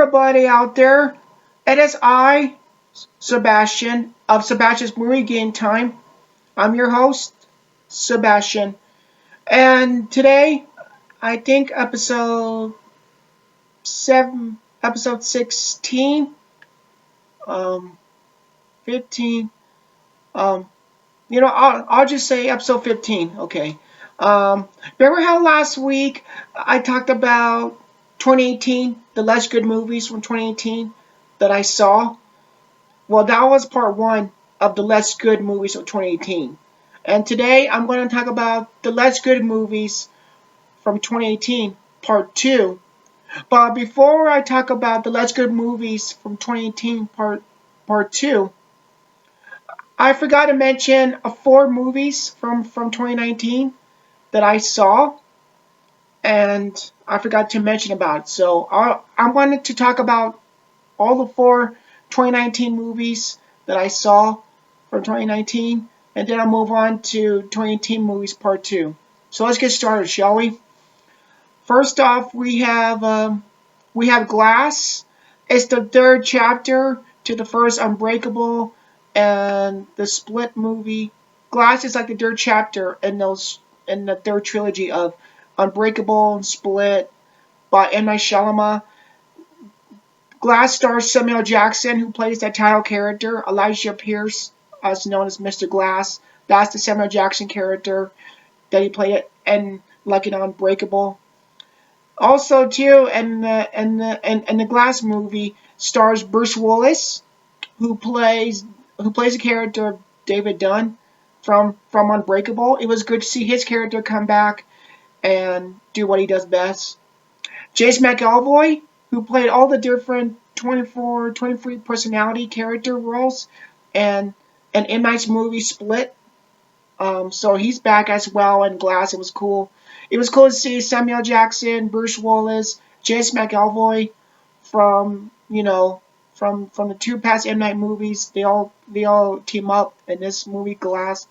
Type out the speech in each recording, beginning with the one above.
everybody out there. It is I, Sebastian, of Sebastian's Movie Game Time. I'm your host, Sebastian. And today, I think episode 16, um, 15, um, I'll just say episode 15, okay. Remember how last week I talked about 2018, the less good movies from 2018 that I saw? Well, that was part one of the less good movies of 2018. And today I'm going to talk about the less good movies from 2018, part two. But before I talk about the less good movies from 2018, part two, I forgot to mention four movies from 2019 that I saw, and I forgot to mention about. So I wanted to talk about all the four 2019 movies that I saw from 2019, and then I'll move on to 2018 movies part two. So let's get started, shall we? First off, we have Glass. It's the third chapter to the first Unbreakable and the Split movie. Glass is like the third chapter in the third trilogy of Unbreakable and Split by M. Night Shyamalan. Glass stars Samuel Jackson, who plays that title character. Elijah Pierce, also known as Mr. Glass. That's the Samuel Jackson character that he played in like an Unbreakable. Also, too, in the Glass movie stars Bruce Willis, who plays the character of David Dunn from Unbreakable. It was good to see his character come back and do what he does best. Jace McAvoy, who played all the different 23 personality character roles and M. Night's movie Split. So he's back as well in Glass. It was cool. It was cool to see Samuel Jackson, Bruce Willis, Jace McAvoy from from the two past M. Night movies. They all team up in this movie Glass.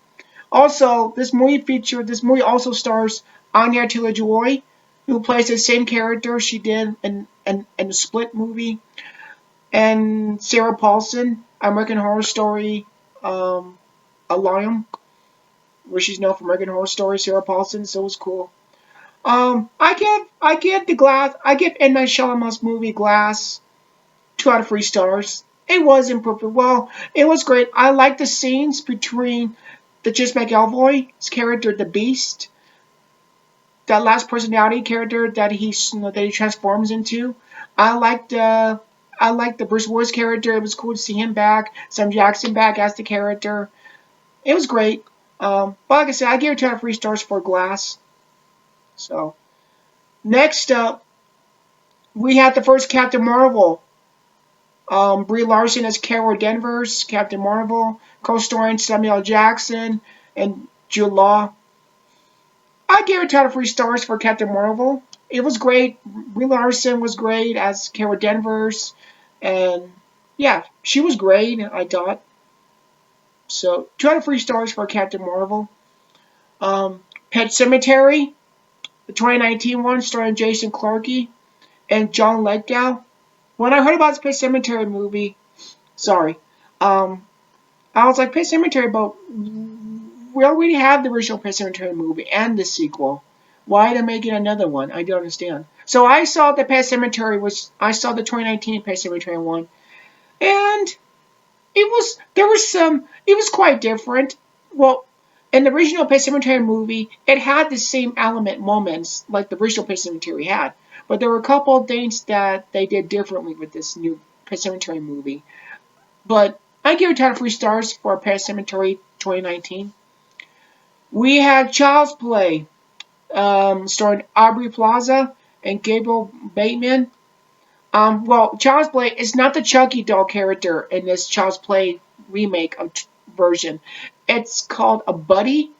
Also, this movie also stars Anya Taylor-Joy, who plays the same character she did in the Split movie, and Sarah Paulson, American Horror Story, alum, where she's known for American Horror Story. Sarah Paulson, so it was cool. I give M. Night Shyamalan's movie Glass 2 out of 3 stars. It wasn't perfect. Well, it was great. I like the scenes between the Jace McAvoy's character, the Beast, that last personality character that he transforms into. I liked the Bruce Willis character. It was cool to see him back. Sam Jackson back as the character. It was great. But like I said, I gave it 2 out of 3 stars for Glass. So next up, we had the first Captain Marvel. Brie Larson as Carol Danvers, Captain Marvel, co-starring Samuel Jackson and Jude Law. I gave it 2 out of 3 stars for Captain Marvel. It was great. Brie Larson was great as Carol Danvers, and yeah, she was great, I thought. So 2 out of 3 stars for Captain Marvel. Pet Cemetery, the 2019 one, starring Jason Clarke and John Lithgow. When I heard about this Pet Cemetery movie, sorry, I was like, Pet Cemetery, but we already have the original Pet Cemetery movie and the sequel. Why are they making another one? I don't understand. So I saw the 2019 Pet Cemetery one, and it was quite different. Well, in the original Pet Sematary movie, it had the same element moments like the original Pet Sematary had, but there were a couple of things that they did differently with this new Pet Sematary movie. But I give it 2 out of 3 stars for Pet Sematary 2019. We have Child's Play, starring Aubrey Plaza and Gabriel Bateman. Well, Child's Play is not the Chucky doll character in this Child's Play remake version. It's called a Buddy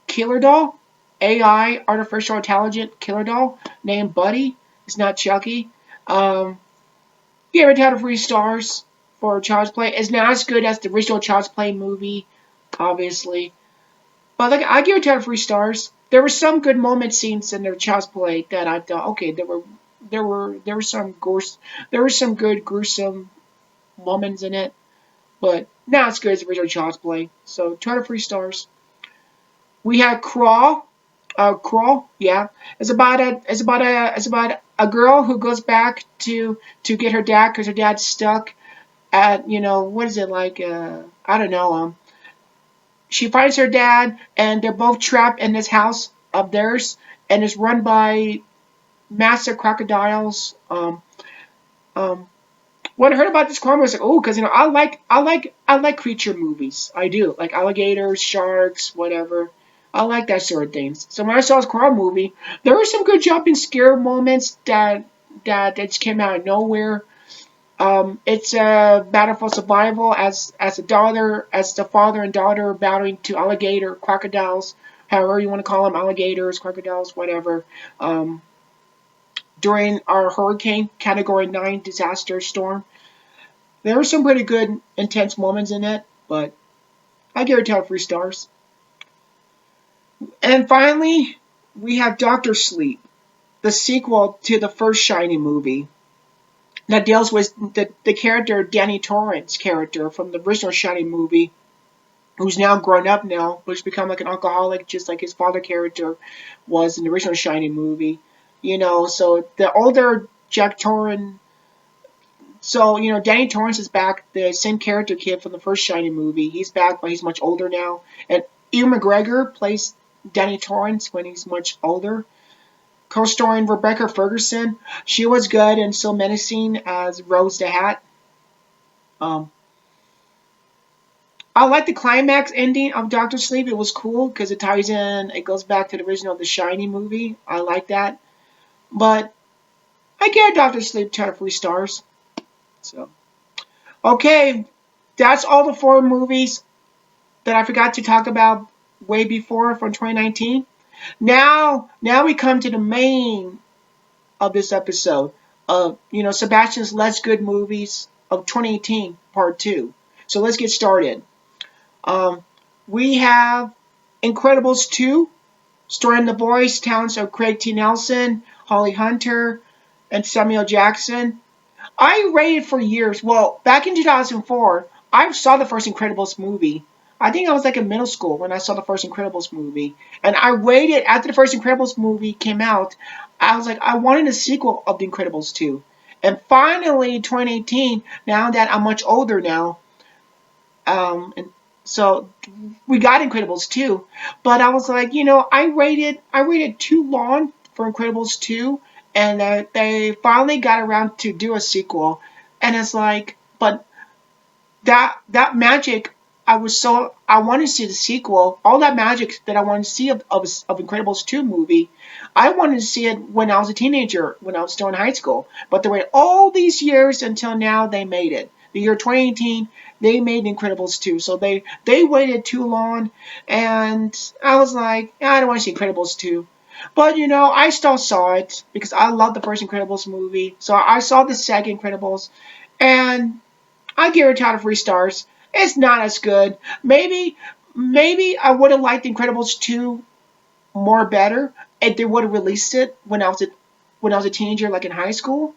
killer doll, AI, artificial intelligent killer doll named Buddy. It's not Chucky. Give it 2 out of 3 stars for Child's Play. It's not as good as the original Child's Play movie, obviously. But like, I give it 2 out of 3 stars. There were some good moment scenes in the Child's Play that I thought, okay, they were there were some there were some good gruesome moments in it, but not as good as the original Child's Play. So 2 out of 3 stars. We had Crawl. Crawl, yeah. It's about a girl who goes back to get her dad because her dad's stuck at, what is it like? I don't know. She finds her dad, and they're both trapped in this house of theirs, and it's run by massive crocodiles. Um, when I heard about this crime, I was like, oh, because I like creature movies. I do like alligators, sharks, whatever. I like that sort of things. So when I saw this crime movie, there were some good jump and scare moments that just came out of nowhere. It's a battle for survival as the father and daughter battling to alligator crocodiles, however you want to call them, alligators, crocodiles, whatever. Um, During our hurricane category 9 disaster storm, there were some pretty good intense moments in it, but I give it 2 out of 3 stars. And finally, we have Doctor Sleep, the sequel to the first Shining movie that deals with the character Danny Torrance character from the original Shining movie, who's now grown up now, but he's become like an alcoholic, just like his father character was in the original Shining movie. So the older Jack Torrance, Danny Torrance is back, the same character kid from the first Shining movie. He's back, but he's much older now. And Ewan McGregor plays Danny Torrance when he's much older. Co-starring Rebecca Ferguson. She was good and so menacing as Rose the Hat. Um, I like the climax ending of Doctor Sleep. It was cool because it ties in, it goes back to the original The Shining movie. I like that. But I give Doctor Sleep 2 out of 3 stars. So, okay, that's all the 4 movies that I forgot to talk about way before from 2019. Now we come to the main of this episode of Sebastian's Let's Good Movies of 2018 Part 2. So let's get started. Um, we have Incredibles 2, starring the voice talents of Craig T. Nelson, Holly Hunter, and Samuel Jackson. I rated for years. Well, back in 2004, I saw the first Incredibles movie. I think I was like in middle school when I saw the first Incredibles movie. And I waited after the first Incredibles movie came out. I was like, I wanted a sequel of The Incredibles 2. And finally, 2018, now that I'm much older now, and so we got Incredibles 2. But I was like, I waited too long for Incredibles 2, and they finally got around to do a sequel. And it's like, but that magic, I wanted to see the sequel. All that magic that I wanted to see of Incredibles 2 movie, I wanted to see it when I was a teenager, when I was still in high school. But they waited all these years until now they made it. The year 2018, they made Incredibles 2. So they waited too long, and I was like, I don't want to see Incredibles 2. But I still saw it because I love the first Incredibles movie. So I saw the second Incredibles, and I give it 2 out of 3 stars. It's not as good. Maybe I would have liked Incredibles 2 more better if they would have released it when I was a teenager, like in high school,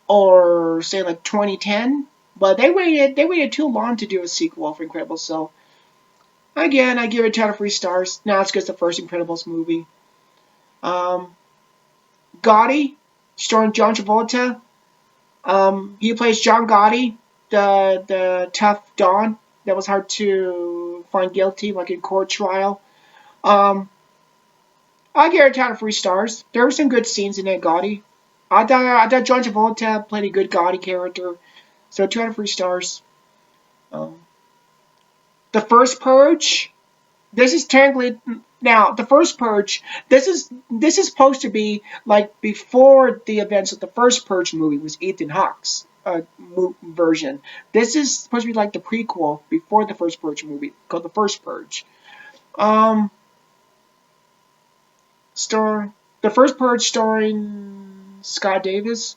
or say like 2010. But they waited too long to do a sequel for Incredibles. So again, I give it 2 out of 3 stars. Not as good as the first Incredibles movie. Um, Gotti, starring John Travolta. He plays John Gotti, the tough Don that was hard to find guilty, like in court trial. Um, I give it 2 out of 3 stars. There were some good scenes in it, Gotti. I thought John Travolta played a good Gotti character, so 2 out of 3 stars. Um, the First Purge. This is technically now the First Purge. This is supposed to be like before the events of the first Purge movie was Ethan Hawke's version. This is supposed to be like the prequel before the first Purge movie called the First Purge. Um, star the First Purge starring Scott Davis.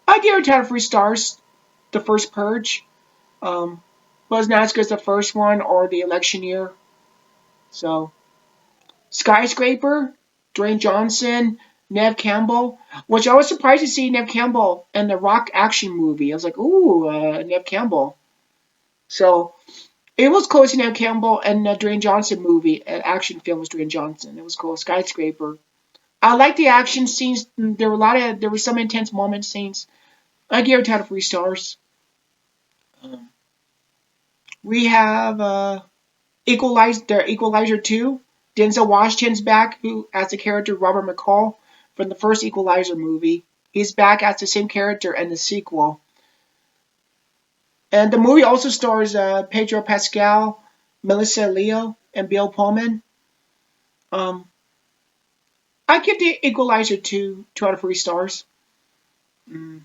I give it 10 out of 3 stars. The First Purge. Was not as good as the first one or the election year. So Skyscraper, Dwayne Johnson, Nev Campbell, which I was surprised to see Nev Campbell in the Rock action movie. I was like, ooh, Nev Campbell. So it was cool to see Nev Campbell and the Dwayne Johnson movie, an action film with Dwayne Johnson. It was cool. Skyscraper. I like the action scenes. There were some intense moment scenes. I give it out of 3 stars. Um, we have Equalizer 2. Denzel Washington's back, who as the character Robert McCall from the first Equalizer movie. He's back as the same character in the sequel. And the movie also stars Pedro Pascal, Melissa Leo, and Bill Pullman. Um, I give the Equalizer 2 out of 3 stars. Mm.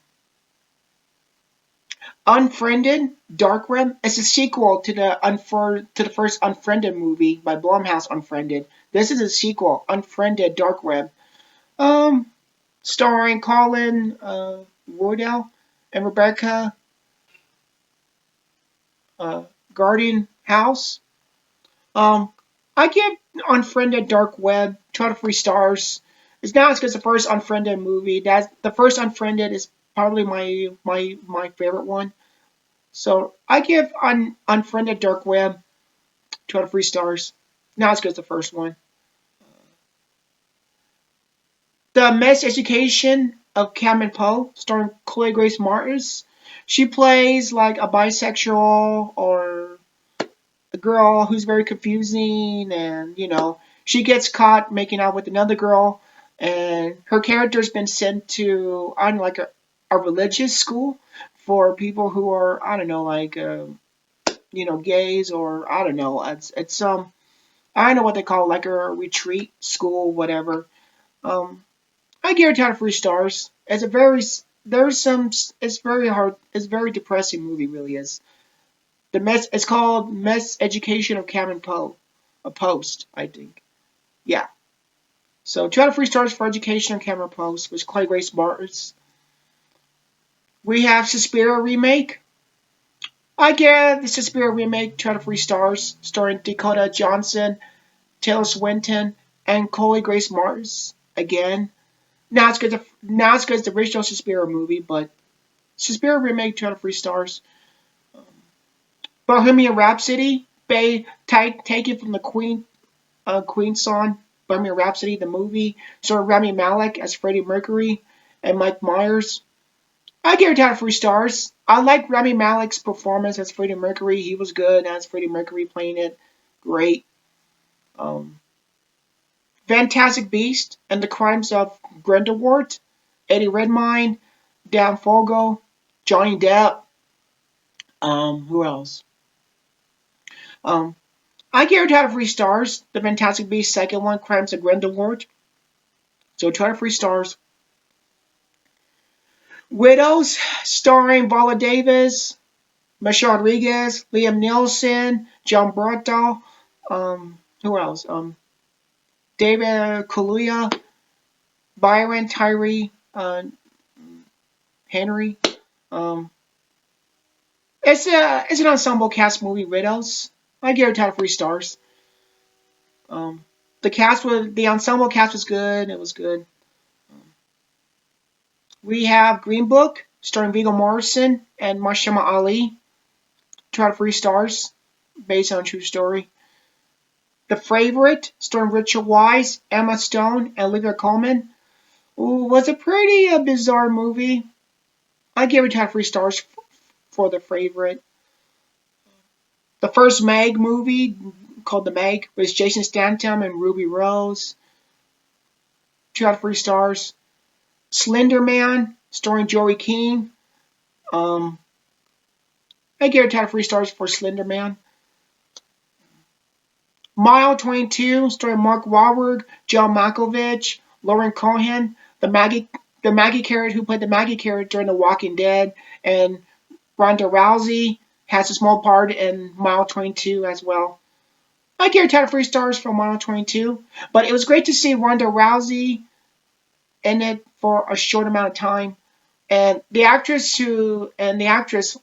Unfriended, Dark Web. It's a sequel to the first Unfriended movie by Blumhouse. Unfriended. This is a sequel, Unfriended, Dark Web. Um, Starring Colin Wardell and Rebecca uh, Guardian House. Um, I give Unfriended Dark Web 2 out of 3 stars. It's not as good as the first Unfriended movie. That's the first Unfriended is probably my favorite one. So I give Unfriended Dark Web 2 out of 3 stars. Not as good as the first one. The Mess Education of Cameron Poe, starring Chloe Grace Moretz. She plays like a bisexual or a girl who's very confusing, and she gets caught making out with another girl, and her character's been sent to I don't know, like a religious school for people who are I don't know like gays, or I don't know, it's I don't know what they call it, like a retreat school, whatever. um I give it out of 3 stars. It's a very there's some it's very hard, it's a very depressing movie, really is. It's called Mess Education of Cameron Poe. A Post, I think. Yeah. So 2 out of 3 stars for Education of Cameron Post, which Clay Grace Martins. We have Suspiria remake. I give the Suspiria remake 2 out of 3 stars, starring Dakota Johnson, Taylor Swinton, and Chloe Grace Martins. Again, not as good as the original Suspiria movie, but Suspiria remake 2 out of 3 stars. Bohemian Rhapsody, taken from the Queen song Bohemian Rhapsody, the movie, starring Rami Malek as Freddie Mercury and Mike Myers. I give it out of 3 stars. I like Rami Malek's performance as Freddie Mercury. He was good as Freddie Mercury, playing it great. Um, Fantastic Beast and the Crimes of Grindelwald, Eddie Redmayne, Dan Fogel, Johnny Depp. Who else? Um, I give it out of 3 stars. The Fantastic Beast second one, Crimes of Grindelwald. So 2 out of 3 stars. Widows, starring Viola Davis, Michelle Rodriguez, Liam Neeson, John Bernthal. Who else? David Kaluuya, Byron Tyree, Henry. Um, it's an ensemble cast movie. Widows. I give it out of 3 stars. Um, the ensemble cast was good. It was good. We have Green Book, starring Viggo Mortensen and Mahershala Ali. 2 out of 3 stars, based on a true story. The Favorite, starring Richard Weisz, Emma Stone, and Olivia Colman. Was a pretty bizarre movie. I give it 2 out of 3 stars for The Favorite. The first Meg movie, called The Meg, with Jason Statham and Ruby Rose. 2 out of 3 stars. Slender Man, starring Joey King. I give it 2 out of 3 stars for Slender Man. Mile 22, starring Mark Wahlberg, John Malkovich, Lauren Cohan, the Maggie character who played the Maggie character in The Walking Dead, and Ronda Rousey has a small part in Mile 22 as well. I give it 2 out of 3 stars for Mile 22, but it was great to see Ronda Rousey in it for a short amount of time. And the actress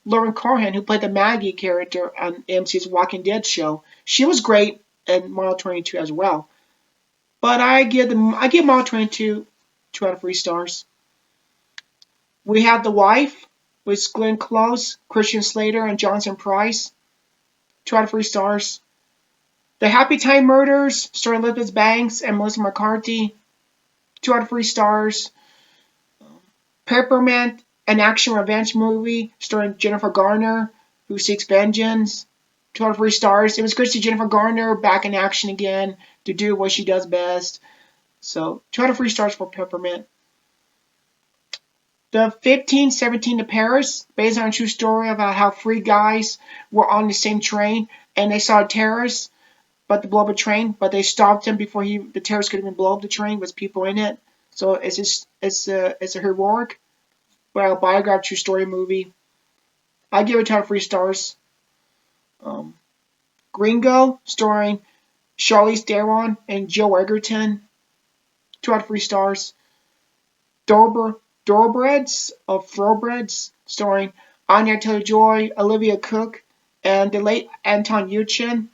Lauren Cohan, who played the Maggie character on AMC's Walking Dead show, she was great in Mile 22 as well. But I give Mile 22 2 out of 3 stars. We have The Wife with Glenn Close, Christian Slater, and Johnson Price. 2 out of 3 stars. The Happy Time Murders, starring Elizabeth Banks and Melissa McCarthy. 2 out of 3 stars. Peppermint, an action revenge movie starring Jennifer Garner, who seeks vengeance. 2 out of 3 stars. It was good to see Jennifer Garner back in action again to do what she does best. So 2 out of 3 stars for Peppermint. The 1517 to Paris, based on a true story about how 3 guys were on the same train and they saw a terrorist but to blow up a train, but they stopped him before the terrorists could even blow up the train with people in it. So it's a heroic, well, biographical true story movie. I give it 2 out of 3 stars. Gringo, starring Charlize Theron and Joe Egerton. 2 out of 3 stars. Thoroughbreds, starring Anya Taylor-Joy, Olivia Cooke, and the late Anton Yelchin.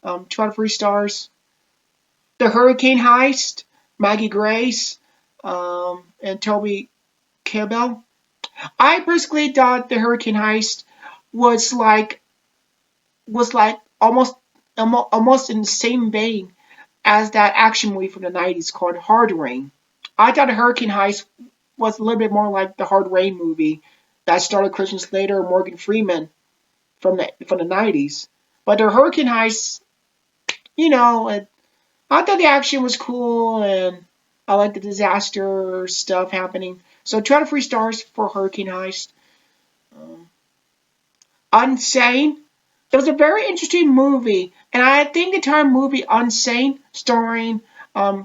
2 out of 3 stars. The Hurricane Heist, Maggie Grace, and Toby Kebbell. I basically thought the Hurricane Heist was like almost in the same vein as that action movie from the 90s called Hard Rain. I thought the Hurricane Heist was a little bit more like the Hard Rain movie that started Christian Slater and Morgan Freeman from the 90s. But the Hurricane Heist, I thought the action was cool and I like the disaster stuff happening. So 2 out of 3 stars for Hurricane Heist. Unsane. It was a very interesting movie, and I think the entire movie Unsane, starring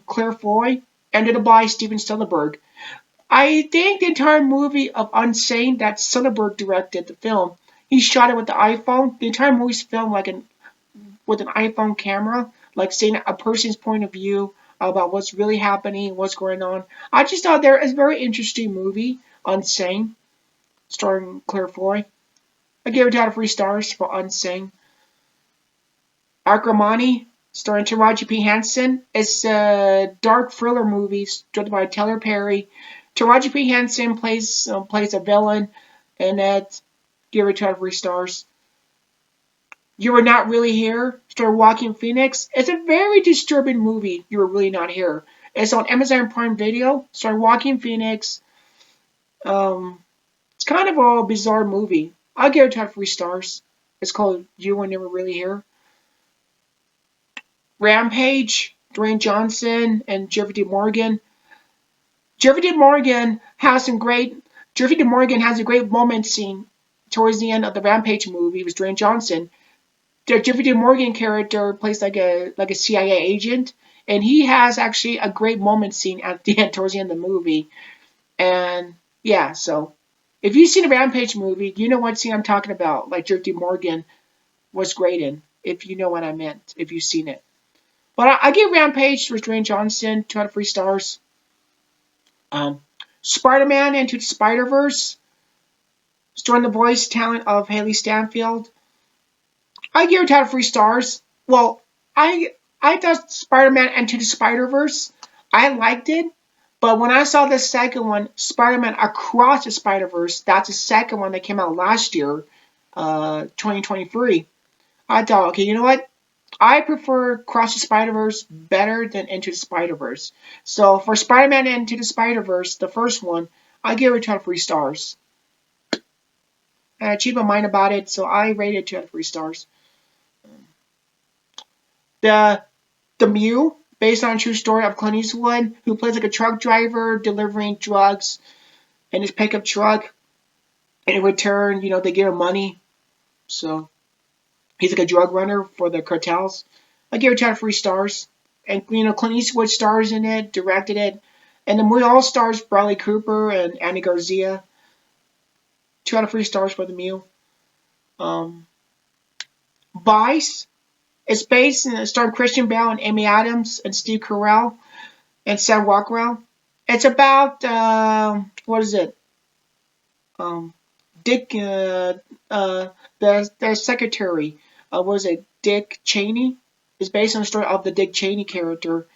Claire Foy, ended by Steven Soderbergh. I think the entire movie of Unsane that Soderbergh directed the film, he shot it with the iPhone. The entire movie's filmed with an iPhone camera, like seeing a person's point of view about what's really happening, what's going on. I just thought there was a very interesting movie, Unsane, starring Claire Foy. I gave it 2 out of 3 stars for Unsane. Akramani, starring Taraji P. Henson. It's a dark thriller movie directed by Tyler Perry. Taraji P. Henson plays a villain, and that give it 2 out of 3 stars. You Were Not Really Here, starring Joaquin Phoenix. It's a very disturbing movie, You Were Really Not Here. It's on Amazon Prime Video, starring Joaquin Phoenix. It's kind of a bizarre movie. I'll give it 2 out of 3 stars. It's called You Were Never Really Here. Rampage, Dwayne Johnson and Jeffrey D. Morgan. Jeffrey D. Morgan has a great moment scene towards the end of the Rampage movie with Dwayne Johnson. The Jeffrey D. Morgan character plays like a CIA agent, and he has actually a great moment scene at the end, towards the end of the movie. And yeah, so if you've seen a Rampage movie, you know what scene I'm talking about. Like Jeffrey D. Morgan was great in, if you know what I meant, if you've seen it. But I give Rampage with Dwayne Johnson 2 out of 3 stars. Spider-Man Into the Spider-Verse, starring the voice talent of Haley Stanfield. I give it 2 out of 3 stars. Well, I thought Spider-Man Into the Spider-Verse, I liked it. But when I saw the second one, Spider-Man Across the Spider-Verse, that's the second one that came out last year, 2023. I thought, okay, you know what? I prefer Across the Spider-Verse better than Into the Spider-Verse. So for Spider-Man Into the Spider-Verse, the first one, I give it 2 out of 3 stars. I changed my mind about it, so I rated 2 out of 3 stars. The Mule, based on a true story of Clint Eastwood, who plays like a truck driver delivering drugs in his pickup truck. And in return, they give him money. So he's like a drug runner for the cartels. I give it 2 out of 3 stars. And, Clint Eastwood stars in it, directed it. And the movie all stars Bradley Cooper and Andy Garcia. 2 out of 3 stars for The Mule. Vice. It's based in starring Christian Bale and Amy Adams and Steve Carell and Sam Rockwell. It's about, what is it? Dick, the secretary, Dick Cheney? Is based on the story of the Dick Cheney character.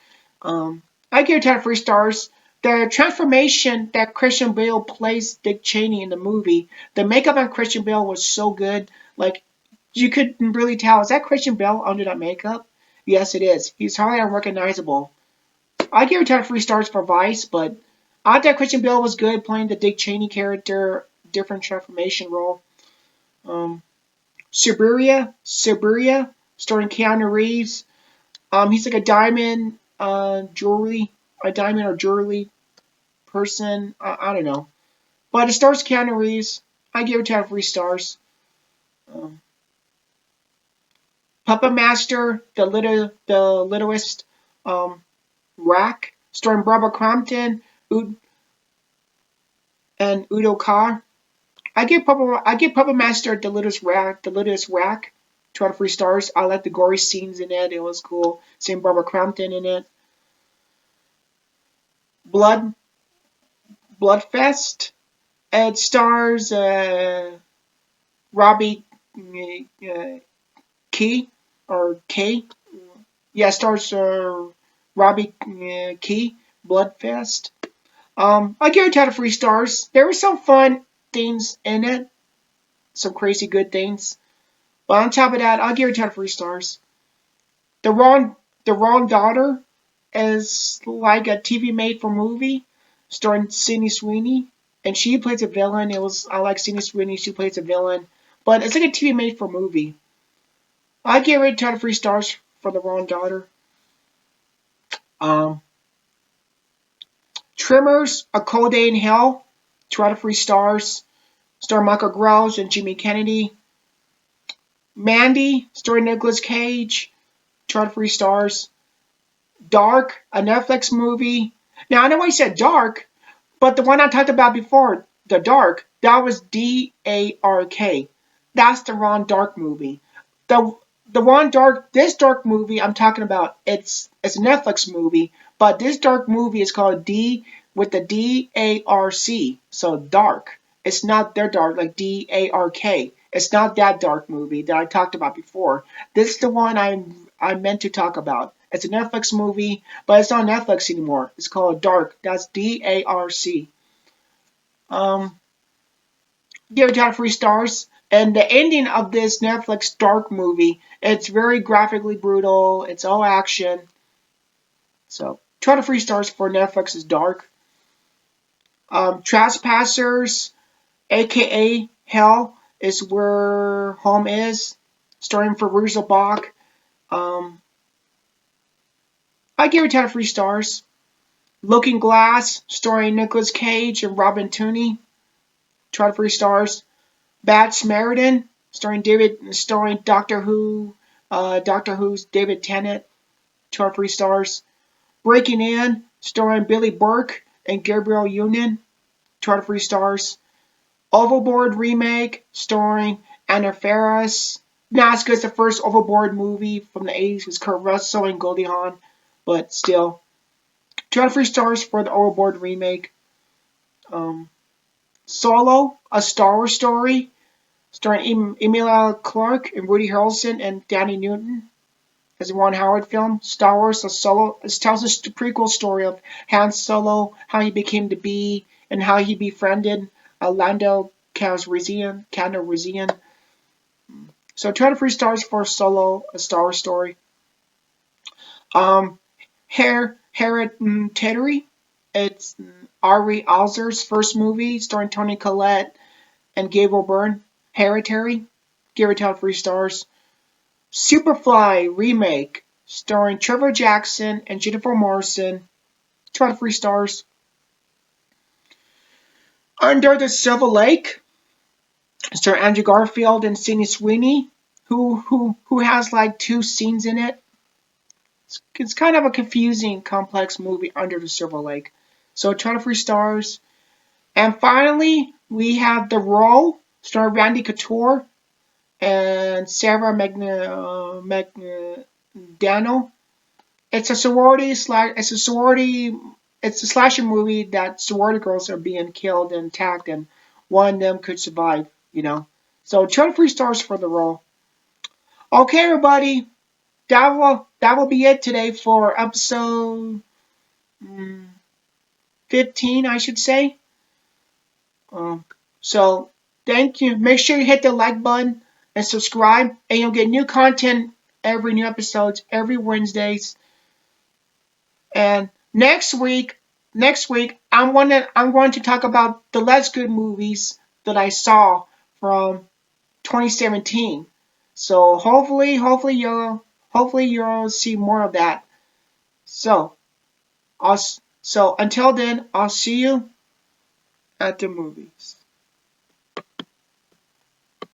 I give it 2 out of 3 stars. the transformation that Christian Bale plays Dick Cheney in the movie, the makeup on Christian Bale was so good. Like, you couldn't really tell, is that Christian Bale under that makeup? Yes, it is. He's hardly unrecognizable. I give it 10 free stars for Vice, but I thought Christian Bale was good playing the Dick Cheney character, different transformation role. Um, Siberia, starring Keanu Reeves. He's like a diamond a diamond or jewelry person. I don't know. But it stars Keanu Reeves. I give it 10 free stars. Um, Puppet Master, the littlest Rack, starring Barbara Crampton and Udo Carr. I give Puppet Master the littlest Rack 12 free stars. I like the gory scenes in it. It was cool. Seeing Barbara Crampton in it. Blood Bloodfest. It stars Robbie Key or K. Yeah, stars Robbie Key. Bloodfest. I give it 10 free stars. There were some fun things in it, some crazy good things. But on top of that, I'll give it 10 free stars. The Wrong Daughter is like a TV made for movie, starring Sydney Sweeney, and she plays a villain. I like Sydney Sweeney. She plays a villain, but it's like a TV made for movie. I give it 10 free stars for The Wrong Daughter. Um, Trimmers, A Cold Day in Hell, 2 free stars. Starring Michael Grouse and Jimmy Kennedy. Mandy, starring Nicolas Cage, 2 free stars. Dark, a Netflix movie. Now I know I said Dark, but the one I talked about before, The Dark, that was Dark. That's the Ron Dark movie. The this Dark movie I'm talking about, it's a Netflix movie, but this Dark movie is called D with the DARC. So Dark. It's not their Dark like DARK. It's not that Dark movie that I talked about before. This is the one I meant to talk about. It's a Netflix movie, but it's not Netflix anymore. It's called Dark. That's DARC. Um, Give it 10 free stars. And the ending of this Netflix Dark movie, it's very graphically brutal. It's all action. So 20 free stars for Netflix's Dark. Trespassers, aka Hell, is where home is. Starring Fairuza Balk. Um, I give it 10 free stars. Looking Glass, starring Nicolas Cage and Robin Tunney. 20 free stars. Bad Samaritan, starring Doctor Who's David Tennant, 12 free stars. Breaking In, starring Billy Burke and Gabrielle Union, 12 free stars. Overboard remake, starring Anna Faris. Not as good as the first Overboard movie from the 80s with Kurt Russell and Goldie Hawn, but still. 12 free stars for the Overboard remake. Solo, a Star Wars story, starring Emilia Clarke and Woody Harrelson and Danny Newton. As a Ron Howard film, Star Wars, a Solo. It tells us the prequel story of Han Solo, how he became to be, and how he befriended Lando Calrissian. So 2 free stars for Solo, a Star Wars story. Hereditary. It's Ari Aster's first movie, starring Toni Collette and Gabriel Byrne. Hereditary. Give it 10 free stars. Superfly remake, starring Trevor Jackson and Jennifer Morrison. 2 free stars. Under the Silver Lake, starring Andrew Garfield and Sydney Sweeney, who has like 2 scenes in it. It's kind of a confusing, complex movie, Under the Silver Lake. So 2 free stars. And finally, we have The Row, starring Randy Couture and Sarah McDaniel. It's a slasher movie that sorority girls are being killed and attacked, and one of them could survive. So 2 free stars for The Row. Okay, everybody, that will be it today for episode 15, I should say. So thank you. Make sure you hit the like button and subscribe, and you'll get new content every new episodes every Wednesdays. And next week I'm going to talk about the less good movies that I saw from 2017. So hopefully you'll see more of that. So I'll so until then, I'll see you at the movies.